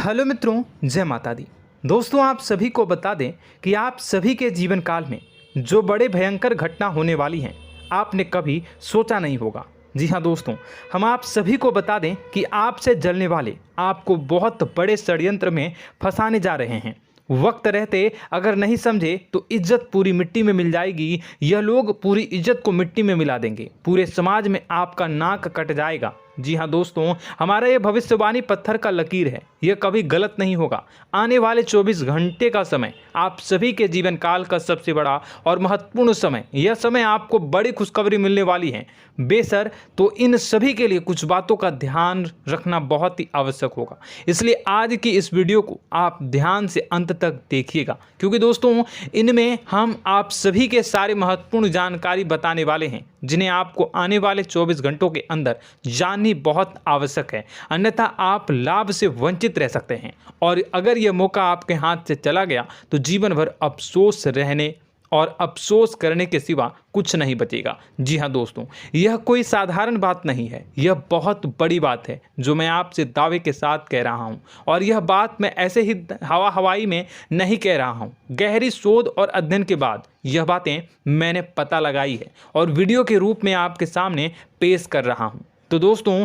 Hello मित्रों, जय माता दी। दोस्तों, आप सभी को बता दें कि आप सभी के जीवन काल में जो बड़े भयंकर घटना होने वाली हैं, आपने कभी सोचा नहीं होगा। जी हाँ दोस्तों, हम आप सभी को बता दें कि आपसे जलने वाले आपको बहुत बड़े षड्यंत्र में फंसाने जा रहे हैं। वक्त रहते अगर नहीं समझे तो इज्जत पूरी मिट्टी में मिल जाएगी। यह लोग पूरी इज्जत को मिट्टी में मिला देंगे। पूरे समाज में आपका नाक कट जाएगा। जी हाँ दोस्तों, हमारा ये भविष्यवाणी पत्थर का लकीर है, यह कभी गलत नहीं होगा। आने वाले 24 घंटे का समय आप सभी के जीवन काल का सबसे बड़ा और महत्वपूर्ण समय। यह समय आपको बड़ी खुशखबरी मिलने वाली है बेसर, तो इन सभी के लिए कुछ बातों का ध्यान रखना बहुत ही आवश्यक होगा। इसलिए आज की इस वीडियो को आप ध्यान से अंत तक देखिएगा, क्योंकि दोस्तों इनमें हम आप सभी के सारे महत्वपूर्ण जानकारी बताने वाले हैं, जिन्हें आपको आने वाले 24 घंटों के अंदर जाननी बहुत आवश्यक है। अन्यथा आप लाभ से वंचित रह सकते हैं, और अगर यह मौका आपके हाथ से चला गया तो जीवन भर अफसोस रहने और अफसोस करने के सिवा कुछ नहीं बचेगा। जी हाँ दोस्तों, यह कोई साधारण बात नहीं है, यह बहुत बड़ी बात है जो मैं आपसे दावे के साथ कह रहा हूँ। और यह बात मैं ऐसे ही हवाई में नहीं कह रहा हूँ। गहरी शोध और अध्ययन के बाद यह बातें मैंने पता लगाई है और वीडियो के रूप में आपके सामने पेश कर रहा हूँ। तो दोस्तों,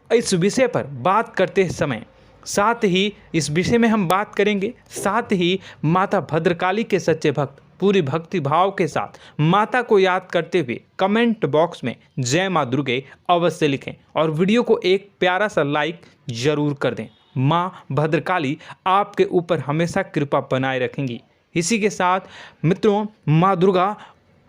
इस विषय पर बात करते समय साथ ही इस विषय में हम बात करेंगे, साथ ही माता भद्रकाली के सच्चे भक्त पूरी भक्ति भाव के साथ माता को याद करते हुए कमेंट बॉक्स में जय माँ दुर्गे अवश्य लिखें और वीडियो को एक प्यारा सा लाइक जरूर कर दें। माँ भद्रकाली आपके ऊपर हमेशा कृपा बनाए रखेंगी। इसी के साथ मित्रों, माँ दुर्गा,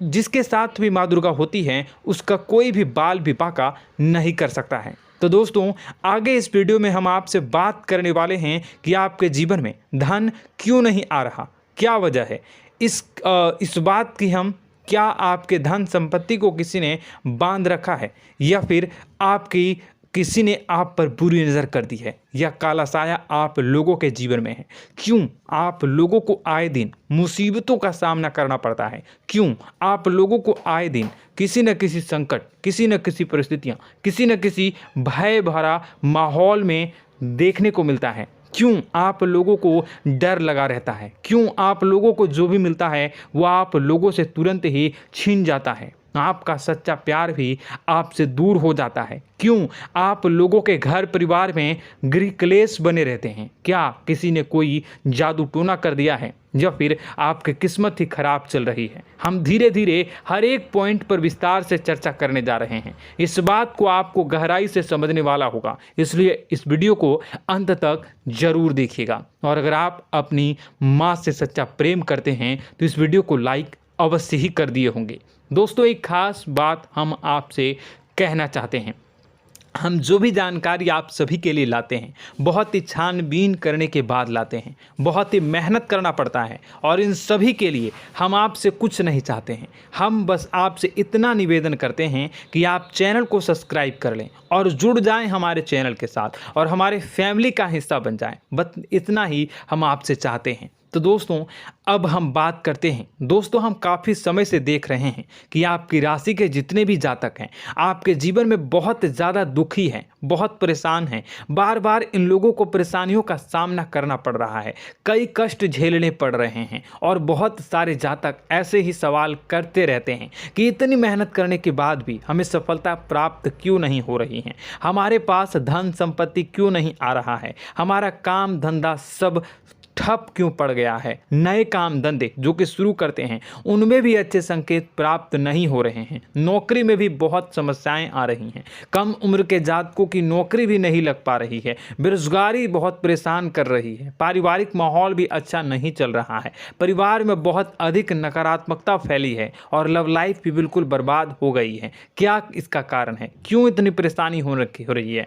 जिसके साथ भी माँ दुर्गा होती हैं, उसका कोई भी बाल भी बांका नहीं कर सकता है। तो दोस्तों, आगे इस वीडियो में हम आपसे बात करने वाले हैं कि आपके जीवन में धन क्यों नहीं आ रहा, क्या वजह है इस बात की। हम क्या आपके धन संपत्ति को किसी ने बांध रखा है, या फिर आपकी किसी ने आप पर बुरी नज़र कर दी है, या काला साया आप लोगों के जीवन में है। क्यों आप लोगों को आए दिन मुसीबतों का सामना करना पड़ता है, क्यों आप लोगों को आए दिन किसी न किसी संकट, किसी न किसी परिस्थितियाँ, किसी न किसी भय भरा माहौल में देखने को मिलता है, क्यों आप लोगों को डर लगा रहता है, क्यों आप लोगों को जो भी मिलता है वो आप लोगों से तुरंत ही छीन जाता है, आपका सच्चा प्यार भी आपसे दूर हो जाता है, क्यों आप लोगों के घर परिवार में गृह क्लेश बने रहते हैं। क्या किसी ने कोई जादू टोना कर दिया है, या फिर आपकी किस्मत ही खराब चल रही है। हम धीरे धीरे हर एक पॉइंट पर विस्तार से चर्चा करने जा रहे हैं। इस बात को आपको गहराई से समझने वाला होगा, इसलिए इस वीडियो को अंत तक जरूर देखिएगा। और अगर आप अपनी माँ से सच्चा प्रेम करते हैं तो इस वीडियो को लाइक अवश्य ही कर दिए होंगे। दोस्तों, एक खास बात हम आपसे कहना चाहते हैं। हम जो भी जानकारी आप सभी के लिए लाते हैं, बहुत ही छानबीन करने के बाद लाते हैं, बहुत ही मेहनत करना पड़ता है, और इन सभी के लिए हम आपसे कुछ नहीं चाहते हैं। हम बस आपसे इतना निवेदन करते हैं कि आप चैनल को सब्सक्राइब कर लें और जुड़ जाएं हमारे चैनल के साथ और हमारे फैमिली का हिस्सा बन जाएं। बस इतना ही हम आपसे चाहते हैं। तो दोस्तों, अब हम बात करते हैं। दोस्तों, हम काफ़ी समय से देख रहे हैं कि आपकी राशि के जितने भी जातक हैं, आपके जीवन में बहुत ज़्यादा दुखी हैं, बहुत परेशान हैं। बार बार इन लोगों को परेशानियों का सामना करना पड़ रहा है, कई कष्ट झेलने पड़ रहे हैं, और बहुत सारे जातक ऐसे ही सवाल करते रहते हैं कि इतनी मेहनत करने के बाद भी हमें सफलता प्राप्त क्यों नहीं हो रही है, हमारे पास धन संपत्ति क्यों नहीं आ रहा है, हमारा काम धंधा सब ठप क्यों पड़ गया है, नए काम धंधे जो कि शुरू करते हैं उनमें भी अच्छे संकेत प्राप्त नहीं हो रहे हैं, नौकरी में भी बहुत समस्याएं आ रही हैं, कम उम्र के जातकों की नौकरी भी नहीं लग पा रही है, बेरोजगारी बहुत परेशान कर रही है, पारिवारिक माहौल भी अच्छा नहीं चल रहा है, परिवार में बहुत अधिक नकारात्मकता फैली है, और लव लाइफ भी बिल्कुल बर्बाद हो गई है। क्या इसका कारण है, क्यों इतनी परेशानी हो रही है?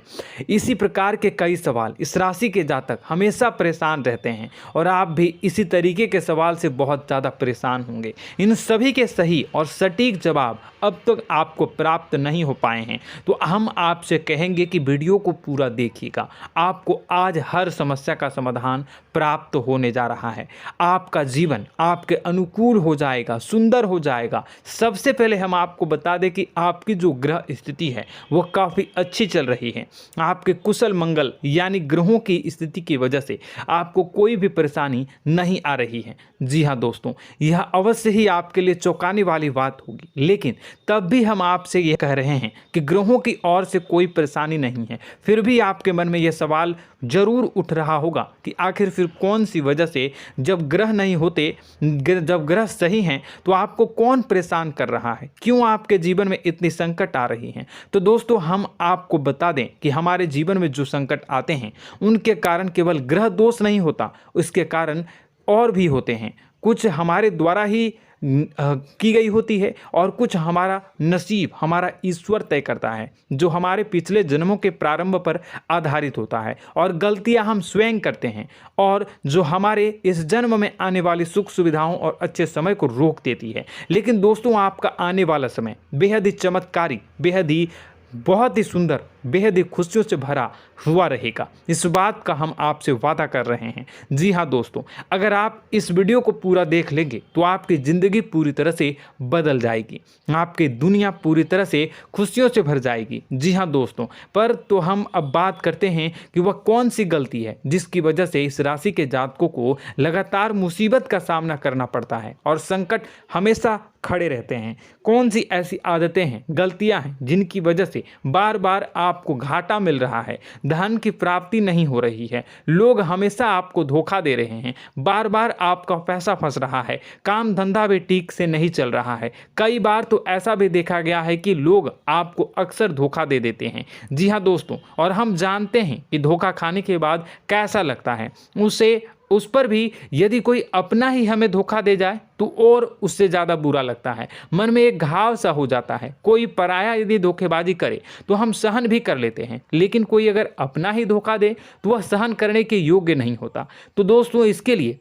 इसी प्रकार के कई सवाल इस राशि के जातक हमेशा परेशान रहते हैं, और आप भी इसी तरीके के सवाल से बहुत ज़्यादा परेशान होंगे। इन सभी के सही और सटीक जवाब अब तक आपको प्राप्त नहीं हो पाए हैं, तो हम आपसे कहेंगे कि वीडियो को पूरा देखिएगा। आपको आज हर समस्या का समाधान प्राप्त होने जा रहा है। आपका जीवन आपके अनुकूल हो जाएगा, सुंदर हो जाएगा। सबसे पहले हम आपको बता दें कि आपकी जो ग्रह स्थिति है वो काफ़ी अच्छी चल रही है। आपके कुशल मंगल यानी ग्रहों की स्थिति की वजह से आपको कोई भी परेशानी नहीं आ रही है। जी हाँ दोस्तों, यह अवश्य ही आपके लिए चौंकाने वाली बात होगी, लेकिन तब भी हम आपसे यह कह रहे हैं कि ग्रहों की ओर से कोई परेशानी नहीं है। फिर भी आपके मन में यह सवाल जरूर उठ रहा होगा कि आखिर फिर कौन सी वजह से, जब ग्रह नहीं होते, जब ग्रह सही हैं, तो आपको कौन परेशान कर रहा है, क्यों आपके जीवन में इतनी संकट आ रही हैं। तो दोस्तों, हम आपको बता दें कि हमारे जीवन में जो संकट आते हैं उनके कारण केवल ग्रह दोष नहीं होता, उसके कारण और भी होते हैं। कुछ हमारे द्वारा ही की गई होती है और कुछ हमारा नसीब, हमारा ईश्वर तय करता है, जो हमारे पिछले जन्मों के प्रारंभ पर आधारित होता है। और गलतियां हम स्वयं करते हैं और जो हमारे इस जन्म में आने वाली सुख सुविधाओं और अच्छे समय को रोक देती है। लेकिन दोस्तों, आपका आने वाला समय बेहद ही चमत्कारी, बेहद ही बहुत ही सुंदर, बेहद ही खुशियों से भरा हुआ रहेगा। इस बात का हम आपसे वादा कर रहे हैं। जी हाँ दोस्तों, अगर आप इस वीडियो को पूरा देख लेंगे तो आपकी ज़िंदगी पूरी तरह से बदल जाएगी, आपकी दुनिया पूरी तरह से खुशियों से भर जाएगी। जी हाँ दोस्तों, पर तो हम अब बात करते हैं कि वह कौन सी गलती है जिसकी वजह से इस राशि के जातकों को लगातार मुसीबत का सामना करना पड़ता है और संकट हमेशा खड़े रहते हैं। कौन सी ऐसी आदतें हैं, गलतियां हैं जिनकी वजह से बार बार आपको घाटा मिल रहा है, धन की प्राप्ति नहीं हो रही है, लोग हमेशा आपको धोखा दे रहे हैं, बार बार आपका पैसा फंस रहा है, काम धंधा भी ठीक से नहीं चल रहा है। कई बार तो ऐसा भी देखा गया है कि लोग आपको अक्सर धोखा दे देते हैं। जी हाँ दोस्तों, और हम जानते हैं कि धोखा खाने के बाद कैसा लगता है। उस पर भी यदि कोई अपना ही हमें धोखा दे जाए तो और उससे ज़्यादा बुरा लगता है, मन में एक घाव सा हो जाता है। कोई पराया यदि धोखेबाजी करे तो हम सहन भी कर लेते हैं, लेकिन कोई अगर अपना ही धोखा दे तो वह सहन करने के योग्य नहीं होता। तो दोस्तों, इसके लिए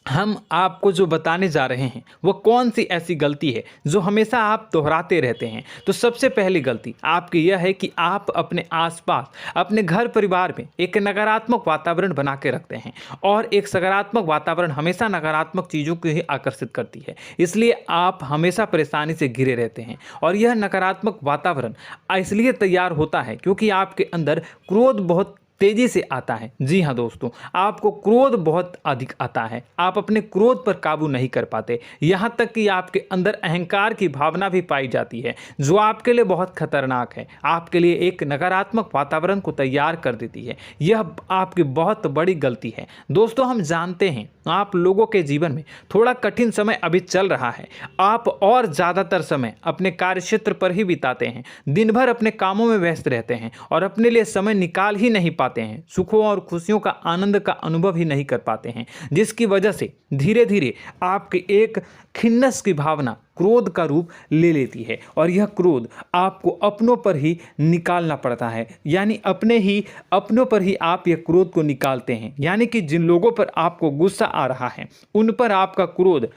हम आपको जो बताने जा रहे हैं वो कौन सी ऐसी गलती है जो हमेशा आप दोहराते रहते हैं। तो सबसे पहली गलती आपकी यह है कि आप अपने आसपास, अपने घर परिवार में एक नकारात्मक वातावरण बना के रखते हैं, और एक सकारात्मक वातावरण हमेशा नकारात्मक चीज़ों को ही आकर्षित करती है। इसलिए आप हमेशा परेशानी से घिरे रहते हैं, और यह नकारात्मक वातावरण इसलिए तैयार होता है क्योंकि आपके अंदर क्रोध बहुत तेजी से आता है। जी हाँ दोस्तों, आपको क्रोध बहुत अधिक आता है, आप अपने क्रोध पर काबू नहीं कर पाते, यहाँ तक कि आपके अंदर अहंकार की भावना भी पाई जाती है, जो आपके लिए बहुत खतरनाक है, आपके लिए एक नकारात्मक वातावरण को तैयार कर देती है। यह आपकी बहुत बड़ी गलती है। दोस्तों, हम जानते हैं आप लोगों के जीवन में थोड़ा कठिन समय अभी चल रहा है। आप और ज़्यादातर समय अपने कार्यक्षेत्र पर ही बिताते हैं, दिन भर अपने कामों में व्यस्त रहते हैं और अपने लिए समय निकाल ही नहीं पाते हैं, सुखों और खुशियों का आनंद का अनुभव ही नहीं कर पाते हैं, जिसकी वजह से धीरे धीरे आपकी एक खिन्नस की भावना क्रोध का रूप ले लेती है, और यह क्रोध आपको अपनों पर ही निकालना पड़ता है। यानी अपनों पर ही आप यह क्रोध को निकालते हैं। यानी कि जिन लोगों पर आपको गुस्सा आ रहा है उन पर आपका क्रोध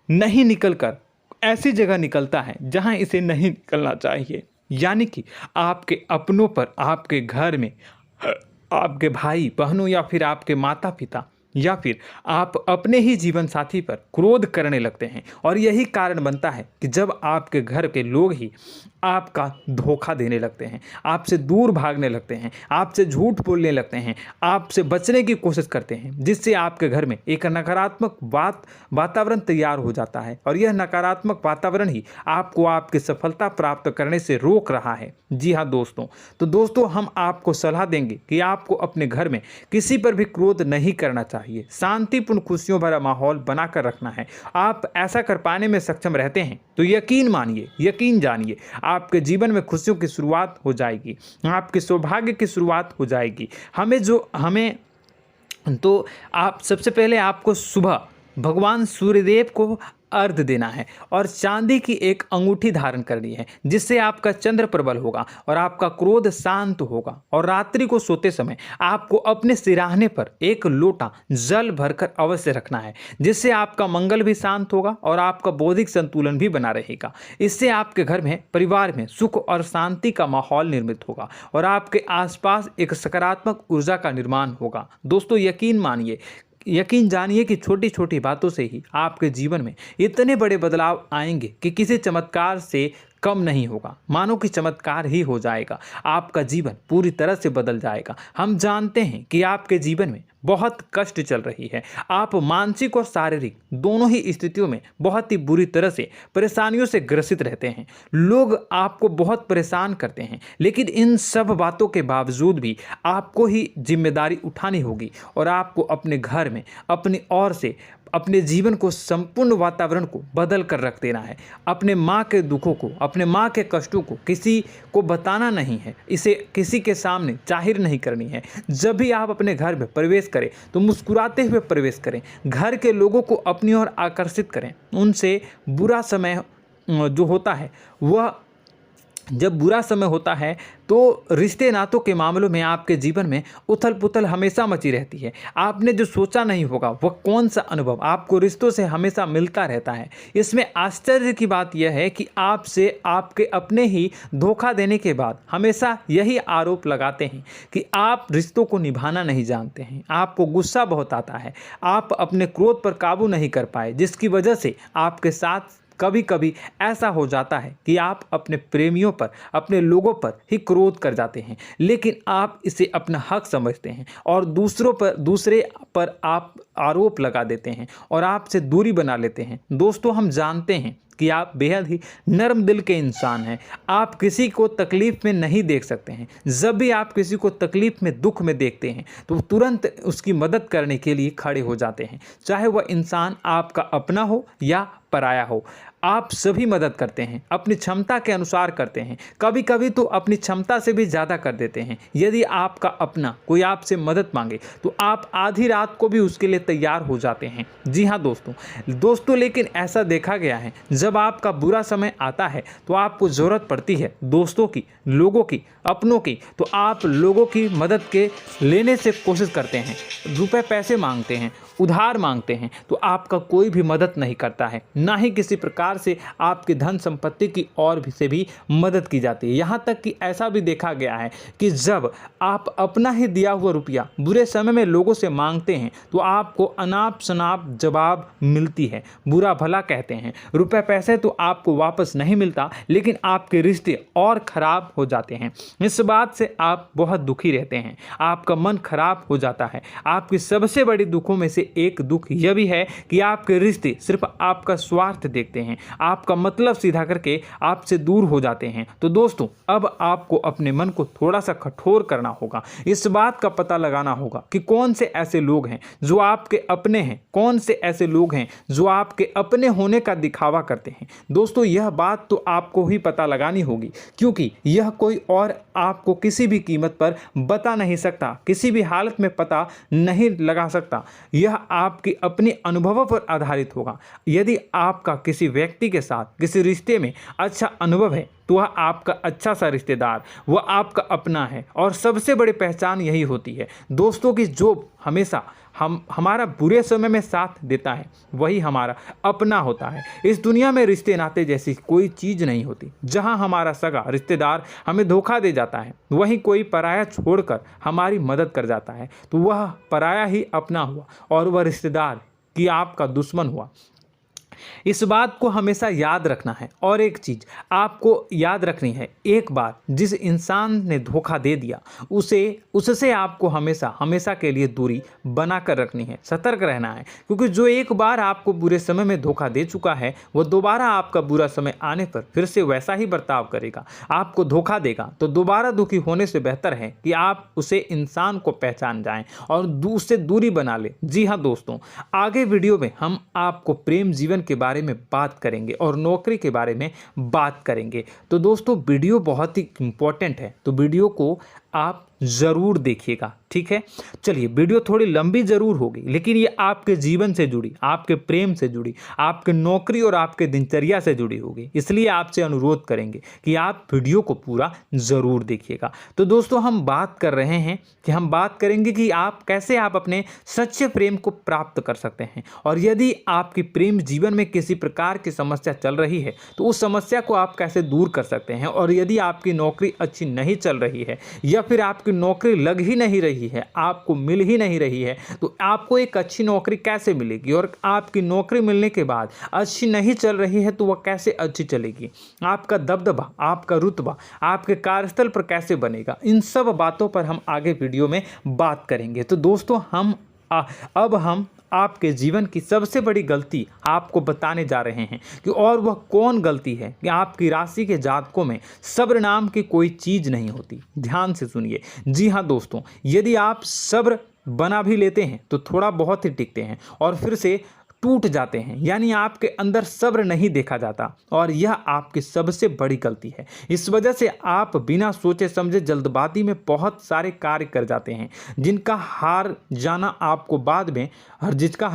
नहीं निकलकर ऐसी जगह निकलता है जहां इसे नहीं निकलना चाहिए। यानी कि आपके अपनों पर, आपके घर में आपके भाई बहनों या फिर आपके माता पिता या फिर आप अपने ही जीवन साथी पर क्रोध करने लगते हैं, और यही कारण बनता है कि जब आपके घर के लोग ही आपका धोखा देने लगते हैं, आपसे दूर भागने लगते हैं, आपसे झूठ बोलने लगते हैं, आपसे बचने की कोशिश करते हैं, जिससे आपके घर में एक नकारात्मक वातावरण तैयार हो जाता है, और यह नकारात्मक वातावरण ही आपको आपकी सफलता प्राप्त करने से रोक रहा है। जी हाँ दोस्तों, तो दोस्तों, हम आपको सलाह देंगे कि आपको अपने घर में किसी पर भी क्रोध नहीं करना चाहिए, शांतिपूर्ण खुशियों भरा माहौल बनाकर रखना है। आप ऐसा कर पाने में सक्षम रहते हैं तो यकीन मानिए, यकीन जानिए, आपके जीवन में खुशियों की शुरुआत हो जाएगी, आपके सौभाग्य की शुरुआत हो जाएगी। आप सबसे पहले आपको सुबह भगवान सूर्यदेव को अर्घ देना है और चांदी की एक अंगूठी धारण करनी है, जिससे आपका चंद्र प्रबल होगा और आपका क्रोध शांत होगा। और रात्रि को सोते समय आपको अपने सिराहने पर एक लोटा जल भरकर अवश्य रखना है, जिससे आपका मंगल भी शांत होगा और आपका बौद्धिक संतुलन भी बना रहेगा। इससे आपके घर में, परिवार में सुख और शांति का माहौल निर्मित होगा और आपके आसपास एक सकारात्मक ऊर्जा का निर्माण होगा। दोस्तों यकीन जानिए कि छोटी छोटी बातों से ही आपके जीवन में इतने बड़े बदलाव आएंगे कि किसी चमत्कार से कम नहीं होगा। मानो कि चमत्कार ही हो जाएगा, आपका जीवन पूरी तरह से बदल जाएगा। हम जानते हैं कि आपके जीवन में बहुत कष्ट चल रही है, आप मानसिक और शारीरिक दोनों ही स्थितियों में बहुत ही बुरी तरह से परेशानियों से ग्रसित रहते हैं। लोग आपको बहुत परेशान करते हैं, लेकिन इन सब बातों के बावजूद भी आपको ही जिम्मेदारी उठानी होगी और आपको अपने घर में अपनी ओर से अपने जीवन को, संपूर्ण वातावरण को बदल कर रख देना है। अपने माँ के दुखों को, अपने माँ के कष्टों को किसी को बताना नहीं है, इसे किसी के सामने जाहिर नहीं करनी है। जब भी आप अपने घर में प्रवेश करें तो मुस्कुराते हुए प्रवेश करें, घर के लोगों को अपनी ओर आकर्षित करें। उनसे बुरा समय जो होता है वह जब बुरा समय होता है तो रिश्ते नातों के मामलों में आपके जीवन में उथल पुथल हमेशा मची रहती है। आपने जो सोचा नहीं होगा वह कौन सा अनुभव आपको रिश्तों से हमेशा मिलता रहता है। इसमें आश्चर्य की बात यह है कि आपसे आपके अपने ही धोखा देने के बाद हमेशा यही आरोप लगाते हैं कि आप रिश्तों को निभाना नहीं जानते हैं। आपको गुस्सा बहुत आता है, आप अपने क्रोध पर काबू नहीं कर पाए, जिसकी वजह से आपके साथ कभी कभी ऐसा हो जाता है कि आप अपने प्रेमियों पर, अपने लोगों पर ही क्रोध कर जाते हैं, लेकिन आप इसे अपना हक समझते हैं और दूसरे पर आप आरोप लगा देते हैं और आपसे दूरी बना लेते हैं। दोस्तों, हम जानते हैं कि आप बेहद ही नर्म दिल के इंसान हैं। आप किसी को तकलीफ में नहीं देख सकते हैं। जब भी आप किसी को तकलीफ में, दुख में देखते हैं तो तुरंत उसकी मदद करने के लिए खड़े हो जाते हैं, चाहे वह इंसान आपका अपना हो या पराया हो। आप सभी मदद करते हैं, अपनी क्षमता के अनुसार करते हैं, कभी कभी तो अपनी क्षमता से भी ज़्यादा कर देते हैं। यदि आपका अपना कोई आपसे मदद मांगे तो आप आधी रात को भी उसके लिए तैयार हो जाते हैं। जी हाँ दोस्तों, लेकिन ऐसा देखा गया है, जब आपका बुरा समय आता है तो आपको ज़रूरत पड़ती है दोस्तों की, लोगों की, अपनों की, तो आप लोगों की मदद के लेने से कोशिश करते हैं, रुपए पैसे मांगते हैं, उधार मांगते हैं, तो आपका कोई भी मदद नहीं करता है, ना ही किसी प्रकार से आपकी धन संपत्ति की ओर भी से भी मदद की जाती है। यहाँ तक कि ऐसा भी देखा गया है कि जब आप अपना ही दिया हुआ रुपया बुरे समय में लोगों से मांगते हैं तो आपको अनाप शनाप जवाब मिलती है, बुरा भला कहते हैं। रुपए पैसे तो आपको वापस नहीं मिलता, लेकिन आपके रिश्ते और खराब हो जाते हैं। इस बात से आप बहुत दुखी रहते हैं, आपका मन खराब हो जाता है। आपकी सबसे बड़ी दुखों में से एक दुख यह भी है कि आपके रिश्ते सिर्फ आपका स्वार्थ देखते हैं, आपका मतलब सीधा करके आपसे दूर हो जाते हैं। तो दोस्तों, अब आपको अपने मन को थोड़ा सा कठोर करना होगा। इस बात का पता लगाना होगा कि कौन से ऐसे लोग हैं जो आपके अपने हैं, कौन से ऐसे लोग हैं जो आपके अपने होने का दिखावा करते हैं। दोस्तों, यह बात तो आपको ही पता लगानी होगी, क्योंकि यह कोई और आपको किसी भी कीमत पर बता नहीं सकता, किसी भी हालत में पता नहीं लगा सकता। यह आपके अपने अनुभवों पर आधारित होगा। यदि आपका किसी व्यक्ति के साथ किसी रिश्ते में अच्छा अनुभव है तो वह आपका अच्छा सा रिश्तेदार, वह आपका अपना है। और सबसे बड़ी पहचान यही होती है दोस्तों की जो हमेशा हमारा बुरे समय में साथ देता है वही हमारा अपना होता है। इस दुनिया में रिश्ते नाते जैसी कोई चीज़ नहीं होती। जहां हमारा सगा रिश्तेदार हमें धोखा दे जाता है, वहीं कोई पराया छोड़कर हमारी मदद कर जाता है, तो वह पराया ही अपना हुआ और वह रिश्तेदार की आपका दुश्मन हुआ। इस बात को हमेशा याद रखना है। और एक चीज़ आपको याद रखनी है, एक बार जिस इंसान ने धोखा दे दिया उससे आपको हमेशा के लिए दूरी बना कर रखनी है, सतर्क रहना है। क्योंकि जो एक बार आपको बुरे समय में धोखा दे चुका है वो दोबारा आपका बुरा समय आने पर फिर से वैसा ही बर्ताव करेगा, आपको धोखा देगा। तो दोबारा दुखी होने से बेहतर है कि आप उसे इंसान को पहचान जाएं और उससे दूरी बना लें। जी हाँ दोस्तों, आगे वीडियो में हम आपको प्रेम जीवन के बारे में बात करेंगे और नौकरी के बारे में बात करेंगे। तो दोस्तों, वीडियो बहुत ही इम्पोर्टेंट है, तो वीडियो को आप ज़रूर देखिएगा, ठीक है। चलिए, वीडियो थोड़ी लंबी ज़रूर होगी, लेकिन ये आपके जीवन से जुड़ी, आपके प्रेम से जुड़ी, आपके नौकरी और आपके दिनचर्या से जुड़ी होगी, इसलिए आपसे अनुरोध करेंगे कि आप वीडियो को पूरा ज़रूर देखिएगा। तो दोस्तों, हम बात कर रहे हैं कि हम बात करेंगे कि आप कैसे आप अपने सच्चे प्रेम को प्राप्त कर सकते हैं, और यदि आपकी प्रेम जीवन में किसी प्रकार की समस्या चल रही है तो उस समस्या को आप कैसे दूर कर सकते हैं, और यदि आपकी नौकरी अच्छी नहीं चल रही है या फिर आपकी नौकरी लग ही नहीं रही है, आपको मिल ही नहीं रही है, तो आपको एक अच्छी नौकरी कैसे मिलेगी, और आपकी नौकरी मिलने के बाद अच्छी नहीं चल रही है तो वह कैसे अच्छी चलेगी, आपका दबदबा, आपका रुतबा आपके कार्यस्थल पर कैसे बनेगा, इन सब बातों पर हम आगे वीडियो में बात करेंगे। तो दोस्तों, अब हम आपके जीवन की सबसे बड़ी गलती आपको बताने जा रहे हैं कि और वह कौन गलती है कि आपकी राशि के जातकों में सब्र नाम की कोई चीज़ नहीं होती। ध्यान से सुनिए। जी हाँ दोस्तों, यदि आप सब्र बना भी लेते हैं तो थोड़ा बहुत ही टिकते हैं और फिर से टूट जाते हैं, यानी आपके अंदर सब्र नहीं देखा जाता, और यह आपकी सबसे बड़ी गलती है। इस वजह से आप बिना सोचे समझे जल्दबाजी में बहुत सारे कार्य कर जाते हैं, जिसका हार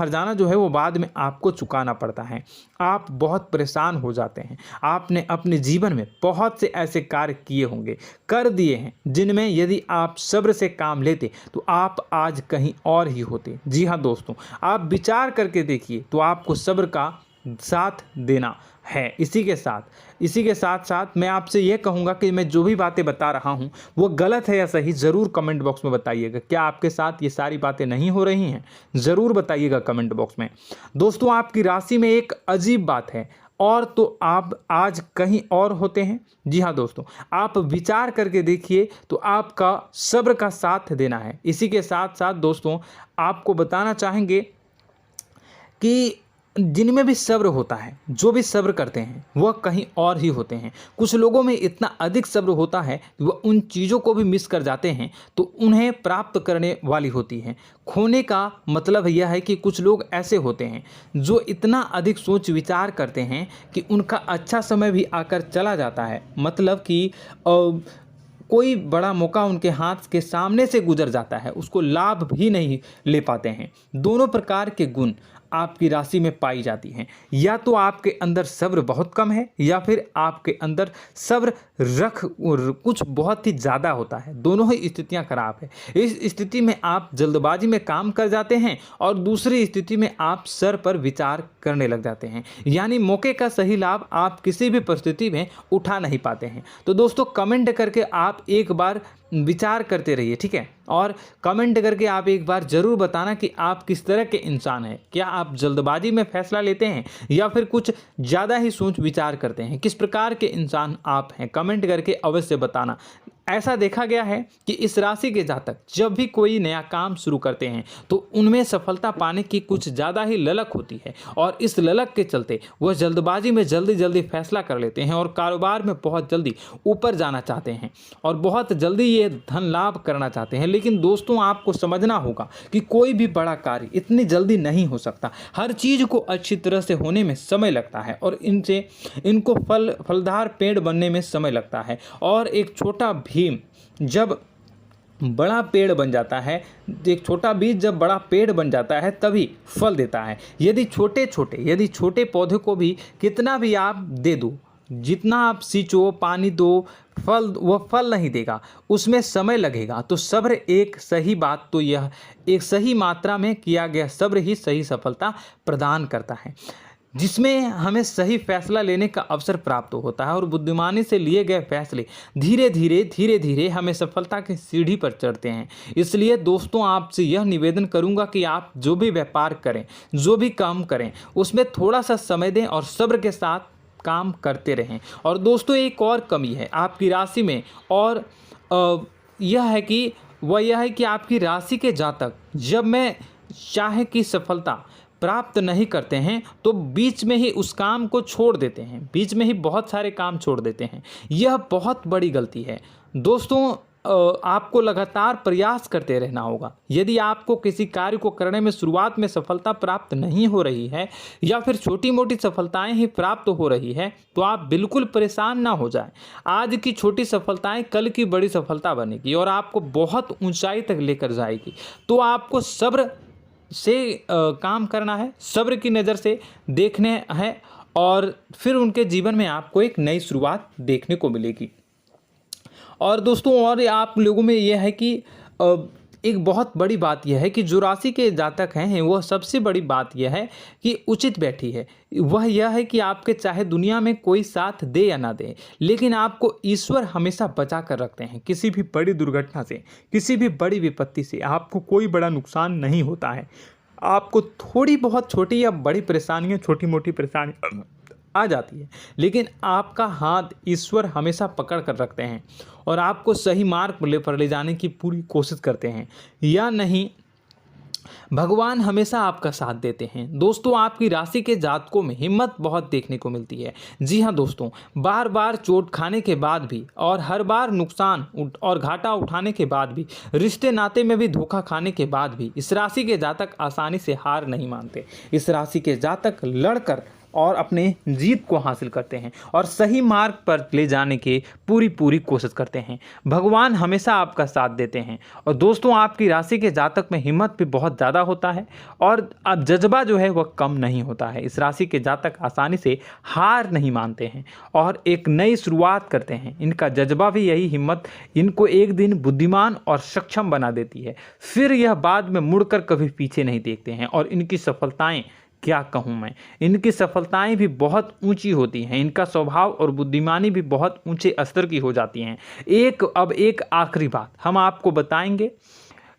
जाना जो है वो बाद में आपको चुकाना पड़ता है। आप बहुत परेशान हो जाते हैं। आपने अपने जीवन में बहुत से ऐसे कार्य किए होंगे, कर दिए हैं, जिनमें यदि आप सब्र से काम लेते तो आप आज कहीं और ही होते। जी हाँ दोस्तों, आप विचार करके देखिए तो आपको सब्र का साथ देना है। इसी के साथ साथ मैं आपसे यह कहूँगा कि मैं जो भी बातें बता रहा हूँ वो गलत है या सही, ज़रूर कमेंट बॉक्स में बताइएगा। क्या आपके साथ ये सारी बातें नहीं हो रही हैं? ज़रूर बताइएगा कमेंट बॉक्स में। दोस्तों, आपकी राशि में एक अजीब बात है, और तो आप आज कहीं और होते हैं। जी हाँ दोस्तों, आप विचार करके देखिए तो आपका सब्र का साथ देना है। इसी के साथ साथ दोस्तों, आपको बताना चाहेंगे कि जिनमें भी सब्र होता है, जो भी सब्र करते हैं वह कहीं और ही होते हैं। कुछ लोगों में इतना अधिक सब्र होता है कि वह उन चीज़ों को भी मिस कर जाते हैं तो उन्हें प्राप्त करने वाली होती हैं। खोने का मतलब यह है कि कुछ लोग ऐसे होते हैं जो इतना अधिक सोच विचार करते हैं कि उनका अच्छा समय भी आकर चला जाता है, मतलब कि कोई बड़ा मौका उनके हाथ के सामने से गुजर जाता है, उसको लाभ भी नहीं ले पाते हैं। दोनों प्रकार के गुण आपकी राशि में पाई जाती हैं। या तो आपके अंदर सब्र बहुत कम है, या फिर आपके अंदर सब्र कुछ बहुत ही ज़्यादा होता है। दोनों ही स्थितियां खराब है। इस स्थिति में आप जल्दबाजी में काम कर जाते हैं, और दूसरी स्थिति में आप सर पर विचार करने लग जाते हैं, यानी मौके का सही लाभ आप किसी भी परिस्थिति में उठा नहीं पाते हैं। तो दोस्तों, कमेंट करके आप एक बार विचार करते रहिए, ठीक है, और कमेंट करके आप एक बार ज़रूर बताना कि आप किस तरह के इंसान हैं। क्या आप जल्दबाजी में फैसला लेते हैं या फिर कुछ ज़्यादा ही सोच विचार करते हैं? किस प्रकार के इंसान आप हैं, कमेंट करके अवश्य बताना। ऐसा देखा गया है कि इस राशि के जातक जब भी कोई नया काम शुरू करते हैं तो उनमें सफलता पाने की कुछ ज़्यादा ही ललक होती है, और इस ललक के चलते वह जल्दबाजी में जल्दी फैसला कर लेते हैं और कारोबार में बहुत जल्दी ऊपर जाना चाहते हैं और बहुत जल्दी ये धन लाभ करना चाहते हैं। लेकिन दोस्तों, आपको समझना होगा कि कोई भी बड़ा कार्य इतनी जल्दी नहीं हो सकता। हर चीज़ को अच्छी तरह से होने में समय लगता है, और इनको फलदार पेड़ बनने में समय लगता है। और एक छोटा भीम जब बड़ा पेड़ बन जाता है, एक छोटा बीज जब बड़ा पेड़ बन जाता है तभी फल देता है। यदि छोटे पौधे को भी कितना भी आप दे दो, जितना आप सींचो, पानी दो, वह फल नहीं देगा, उसमें समय लगेगा। तो सब्र एक सही बात, तो यह एक सही मात्रा में किया गया सब्र ही सही सफलता प्रदान करता है, जिसमें हमें सही फैसला लेने का अवसर प्राप्त होता है, और बुद्धिमानी से लिए गए फैसले धीरे धीरे हमें सफलता की सीढ़ी पर चढ़ते हैं। इसलिए दोस्तों, आपसे यह निवेदन करूंगा कि आप जो भी व्यापार करें, जो भी काम करें, उसमें थोड़ा सा समय दें और सब्र के साथ काम करते रहें। और दोस्तों, एक और कमी है आपकी राशि में, और यह है कि आपकी राशि के जातक जब मैं चाहे कि सफलता प्राप्त नहीं करते हैं तो बीच में ही उस काम को छोड़ देते हैं, बीच में ही बहुत सारे काम छोड़ देते हैं। यह बहुत बड़ी गलती है दोस्तों। आपको लगातार प्रयास करते रहना होगा। यदि आपको किसी कार्य को करने में शुरुआत में सफलता प्राप्त नहीं हो रही है या फिर छोटी मोटी सफलताएं ही प्राप्त हो रही है तो आप बिल्कुल परेशान ना हो जाएं। आज की छोटी सफलताएं कल की बड़ी सफलता बनेगी और आपको बहुत ऊंचाई तक लेकर जाएगी। तो आपको सब्र से काम करना है, सब्र की नज़र से देखने हैं और फिर उनके जीवन में आपको एक नई शुरुआत देखने को मिलेगी। और दोस्तों और आप लोगों में यह है कि एक बहुत बड़ी बात यह है कि जो राशि के जातक हैं वह सबसे बड़ी बात यह है कि उचित बैठी है। वह यह है कि आपके चाहे दुनिया में कोई साथ दे या ना दे, लेकिन आपको ईश्वर हमेशा बचा कर रखते हैं। किसी भी बड़ी दुर्घटना से, किसी भी बड़ी विपत्ति से आपको कोई बड़ा नुकसान नहीं होता है। आपको थोड़ी बहुत छोटी या बड़ी परेशानियाँ, छोटी मोटी परेशानी आ जाती है, लेकिन आपका हाथ ईश्वर हमेशा पकड़ कर रखते हैं और आपको सही मार्ग पर ले जाने की पूरी कोशिश करते हैं। या नहीं, भगवान हमेशा आपका साथ देते हैं। दोस्तों आपकी राशि के जातकों में हिम्मत बहुत देखने को मिलती है। जी हाँ दोस्तों, बार बार चोट खाने के बाद भी और हर बार नुकसान और घाटा उठाने के बाद भी, रिश्ते नाते में भी धोखा खाने के बाद भी इस राशि के जातक आसानी से हार नहीं मानते। इस राशि के जातक लड़कर और अपने जीत को हासिल करते हैं और सही मार्ग पर ले जाने की पूरी कोशिश करते हैं। भगवान हमेशा आपका साथ देते हैं। और दोस्तों आपकी राशि के जातक में हिम्मत भी बहुत ज़्यादा होता है और अब जज्बा जो है वह कम नहीं होता है। इस राशि के जातक आसानी से हार नहीं मानते हैं और एक नई शुरुआत करते हैं। इनका जज्बा भी, यही हिम्मत इनको एक दिन बुद्धिमान और सक्षम बना देती है। फिर यह बाद में मुड़कर कभी पीछे नहीं देखते हैं और इनकी सफलताएं, क्या कहूँ मैं, इनकी सफलताएं भी बहुत ऊंची होती हैं। इनका स्वभाव और बुद्धिमानी भी बहुत ऊंचे स्तर की हो जाती हैं। अब एक आखिरी बात हम आपको बताएंगे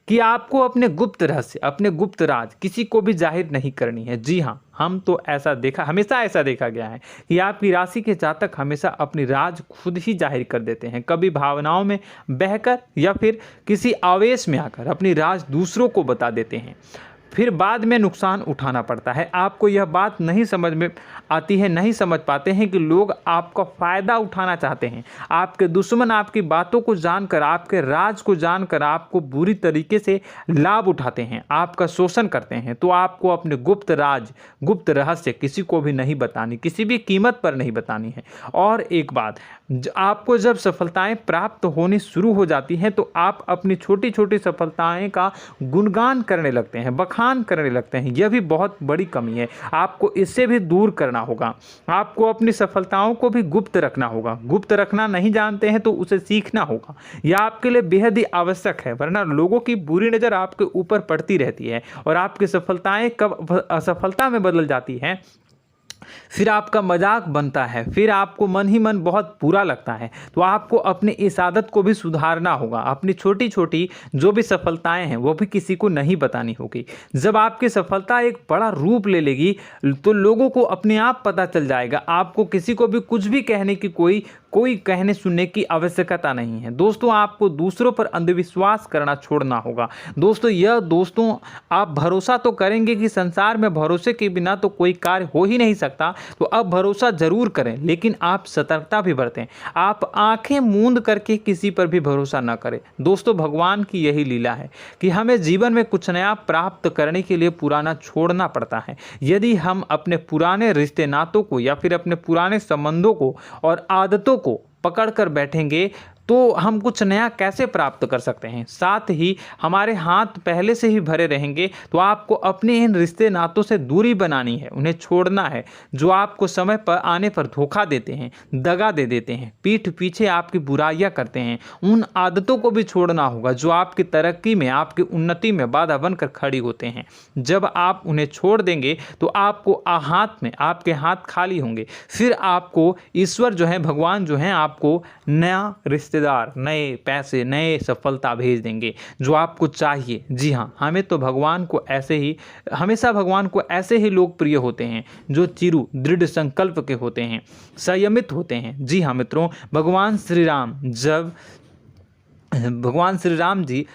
कि आपको अपने गुप्त रहस्य, अपने गुप्त राज किसी को भी जाहिर नहीं करनी है। जी हाँ, हम तो हमेशा ऐसा देखा गया है कि आपकी राशि के जातक हमेशा अपनी राज खुद ही जाहिर कर देते हैं। कभी भावनाओं में बहकर या फिर किसी आवेश में आकर अपनी राज दूसरों को बता देते हैं, फिर बाद में नुकसान उठाना पड़ता है। आपको यह बात नहीं समझ में आती है, नहीं समझ पाते हैं कि लोग आपका फ़ायदा उठाना चाहते हैं। आपके दुश्मन आपकी बातों को जानकर, आपके राज को जानकर आपको बुरी तरीके से लाभ उठाते हैं, आपका शोषण करते हैं। तो आपको अपने गुप्त राज, गुप्त रहस्य किसी को भी नहीं बतानी, किसी भी कीमत पर नहीं बतानी है। और एक बात, आपको जब सफलताएं प्राप्त होनी शुरू हो जाती हैं तो आप अपनी छोटी छोटी सफलताएं का गुणगान करने लगते हैं, बखान करने लगते हैं। यह भी बहुत बड़ी कमी है, आपको इससे भी दूर करना होगा। आपको अपनी सफलताओं को भी गुप्त रखना होगा। गुप्त रखना नहीं जानते हैं तो उसे सीखना होगा। यह आपके लिए बेहद ही आवश्यक है, वरना लोगों की बुरी नज़र आपके ऊपर पड़ती रहती है और आपकी सफलताएं कब असफलता में बदल जाती हैं, फिर आपका मजाक बनता है, फिर आपको मन ही मन बहुत बुरा लगता है। तो आपको अपनी इस आदत को भी सुधारना होगा। अपनी छोटी छोटी जो भी सफलताएं हैं वो भी किसी को नहीं बतानी होगी। जब आपकी सफलता एक बड़ा रूप ले लेगी तो लोगों को अपने आप पता चल जाएगा। आपको किसी को भी कुछ भी कहने की कोई कहने सुनने की आवश्यकता नहीं है। दोस्तों आपको दूसरों पर अंधविश्वास करना छोड़ना होगा। दोस्तों आप भरोसा तो करेंगे कि संसार में भरोसे के बिना तो कोई कार्य हो ही नहीं सकता, तो अब भरोसा जरूर करें, लेकिन आप सतर्कता भी बरतें। आप आंखें मूंद करके किसी पर भी भरोसा न करें। दोस्तों भगवान की यही लीला है कि हमें जीवन में कुछ नया प्राप्त करने के लिए पुराना छोड़ना पड़ता है। यदि हम अपने पुराने रिश्ते नातों को या फिर अपने पुराने संबंधों को और आदतों को पकड़ कर बैठेंगे तो हम कुछ नया कैसे प्राप्त कर सकते हैं। साथ ही हमारे हाथ पहले से ही भरे रहेंगे। तो आपको अपने इन रिश्ते नातों से दूरी बनानी है, उन्हें छोड़ना है जो आपको समय पर आने पर धोखा देते हैं, दगा दे देते हैं, पीठ पीछे आपकी बुराइयां करते हैं। उन आदतों को भी छोड़ना होगा जो आपकी तरक्की में, आपकी उन्नति में बाधा बनकर खड़ी होते हैं। जब आप उन्हें छोड़ देंगे तो आपको आपके हाथ खाली होंगे। फिर आपको ईश्वर जो है, भगवान जो है, आपको नया रिश्तेदार, नए पैसे, नए सफलता भेज देंगे जो आपको चाहिए। जी हाँ, हमेशा भगवान को ऐसे ही लोग प्रिय होते हैं जो चिरु दृढ़ संकल्प के होते हैं, संयमित होते हैं। जी हाँ मित्रों, भगवान श्री राम जी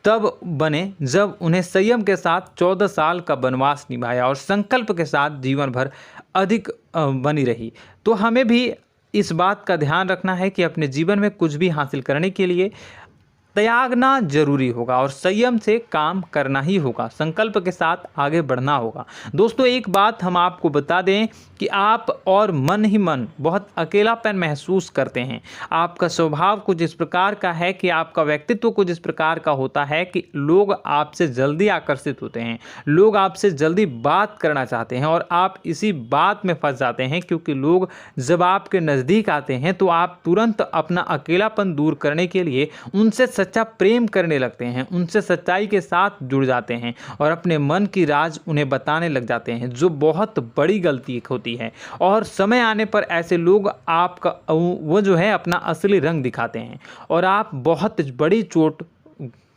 तब बने जब उन्हें संयम के साथ 14 साल का वनवास निभाया और संकल्प के साथ जीवन भर अधिक बनी रही। तो हमें भी इस बात का ध्यान रखना है कि अपने जीवन में कुछ भी हासिल करने के लिए त्यागना जरूरी होगा और संयम से काम करना ही होगा, संकल्प के साथ आगे बढ़ना होगा। दोस्तों एक बात हम आपको बता दें कि आप और मन ही मन बहुत अकेलापन महसूस करते हैं। आपका स्वभाव कुछ इस प्रकार का है कि आपका व्यक्तित्व कुछ इस प्रकार का होता है कि लोग आपसे जल्दी आकर्षित होते हैं, लोग आपसे जल्दी बात करना चाहते हैं और आप इसी बात में फंस जाते हैं, क्योंकि लोग जब आपके नज़दीक आते हैं तो आप तुरंत अपना अकेलापन दूर करने के लिए उनसे सच्चा प्रेम करने लगते हैं, उनसे सच्चाई के साथ जुड़ जाते हैं और अपने मन की राज उन्हें बताने लग जाते हैं, जो बहुत बड़ी गलती होती है। और समय आने पर ऐसे लोग आपका वो जो है अपना असली रंग दिखाते हैं और आप बहुत बड़ी चोट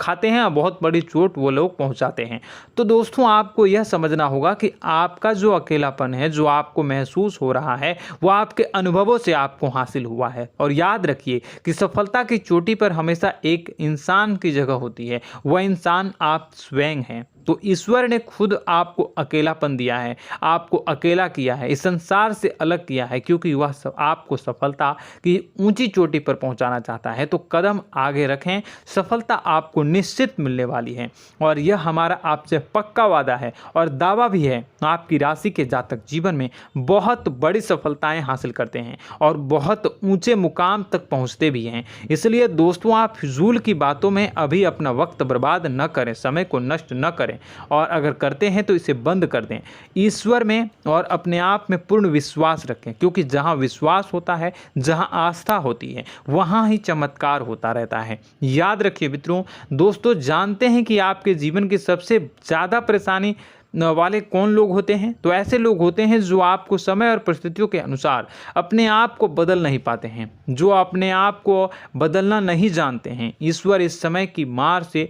खाते हैं और बहुत बड़ी चोट वो लोग पहुंचाते हैं। तो दोस्तों आपको यह समझना होगा कि आपका जो अकेलापन है, जो आपको महसूस हो रहा है, वो आपके अनुभवों से आपको हासिल हुआ है। और याद रखिए कि सफलता की चोटी पर हमेशा एक इंसान की जगह होती है, वह इंसान आप स्वयं हैं। तो ईश्वर ने खुद आपको अकेलापन दिया है, आपको अकेला किया है, इस संसार से अलग किया है, क्योंकि वह आपको सफलता की ऊंची चोटी पर पहुंचाना चाहता है। तो कदम आगे रखें, सफलता आपको निश्चित मिलने वाली है और यह हमारा आपसे पक्का वादा है और दावा भी है। आपकी राशि के जातक जीवन में बहुत बड़ी सफलताएं हासिल करते हैं और बहुत ऊंचे मुकाम तक पहुंचते भी हैं। इसलिए दोस्तों आप फिजूल की बातों में अभी अपना वक्त बर्बाद न करें, समय को नष्ट न करें और अगर करते हैं तो इसे बंद कर दें। ईश्वर में और अपने आप में पूर्ण विश्वास रखें, क्योंकि जहां विश्वास होता है, जहां आस्था होती है, वहां ही चमत्कार होता रहता है। याद रखिए मित्रों, दोस्तों जानते हैं कि आपके जीवन की सबसे ज़्यादा परेशानी वाले कौन लोग होते हैं? तो ऐसे लोग होते हैं जो आपको समय और परिस्थितियों के अनुसार अपने आप को बदल नहीं पाते हैं, जो अपने आप को बदलना नहीं जानते हैं। ईश्वर इस समय की मार से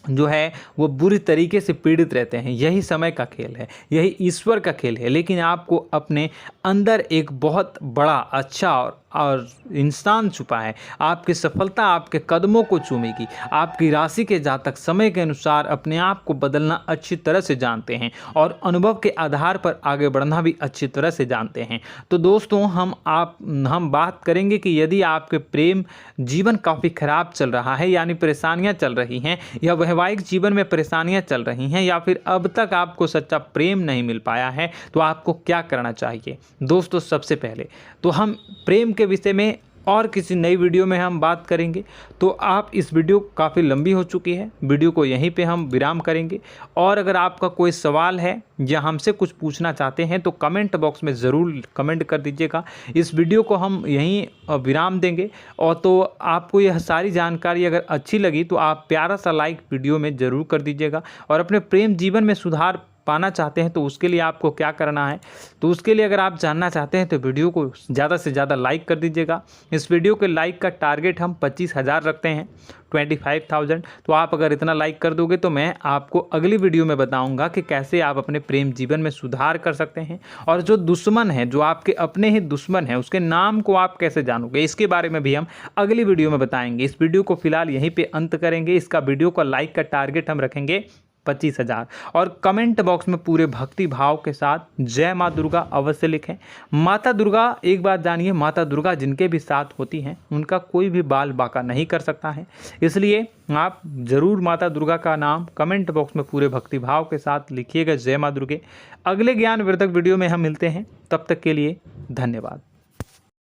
जो है वो बुरी तरीके से पीड़ित रहते हैं। यही समय का खेल है, यही ईश्वर का खेल है। लेकिन आपको अपने अंदर एक बहुत बड़ा अच्छा और इंसान छुपा है। आपकी सफलता आपके कदमों को चूमेगी। आपकी राशि के जातक समय के अनुसार अपने आप को बदलना अच्छी तरह से जानते हैं और अनुभव के आधार पर आगे बढ़ना भी अच्छी तरह से जानते हैं। तो दोस्तों हम बात करेंगे कि यदि आपके प्रेम जीवन काफ़ी खराब चल रहा है, यानी परेशानियां चल रही हैं, या वैवाहिक जीवन में परेशानियां चल रही हैं, या फिर अब तक आपको सच्चा प्रेम नहीं मिल पाया है, तो आपको क्या करना चाहिए? दोस्तों सबसे पहले तो हम प्रेम के विषय में और किसी नई वीडियो में हम बात करेंगे। तो आप इस वीडियो काफ़ी लंबी हो चुकी है, वीडियो को यहीं पे हम विराम करेंगे। और अगर आपका कोई सवाल है या हमसे कुछ पूछना चाहते हैं तो कमेंट बॉक्स में ज़रूर कमेंट कर दीजिएगा। इस वीडियो को हम यहीं विराम देंगे। और तो आपको यह सारी जानकारी अगर अच्छी लगी तो आप प्यारा सा लाइक वीडियो में ज़रूर कर दीजिएगा। और अपने प्रेम जीवन में सुधार पाना चाहते हैं तो उसके लिए आपको क्या करना है, तो उसके लिए अगर आप जानना चाहते हैं तो वीडियो को ज़्यादा से ज़्यादा लाइक कर दीजिएगा। इस वीडियो के लाइक का टारगेट हम 25,000 रखते हैं, 25,000। तो आप अगर इतना लाइक कर दोगे तो मैं आपको अगली वीडियो में बताऊंगा कि कैसे आप अपने प्रेम जीवन में सुधार कर सकते हैं। और जो दुश्मन है, जो आपके अपने ही दुश्मन है, उसके नाम को आप कैसे जानोगे, इसके बारे में भी हम अगली वीडियो में बताएंगे। इस वीडियो को फिलहाल यहीं पे अंत करेंगे। इसका वीडियो का लाइक का टारगेट हम रखेंगे 25,000। और कमेंट बॉक्स में पूरे भक्ति भाव के साथ जय माँ दुर्गा अवश्य लिखें। माता दुर्गा, एक बात जानिए, माता दुर्गा जिनके भी साथ होती हैं उनका कोई भी बाल बाका नहीं कर सकता है। इसलिए आप ज़रूर माता दुर्गा का नाम कमेंट बॉक्स में पूरे भक्ति भाव के साथ लिखिएगा, जय माँ दुर्गे। अगले ज्ञानवर्धक वीडियो में हम मिलते हैं, तब तक के लिए धन्यवाद।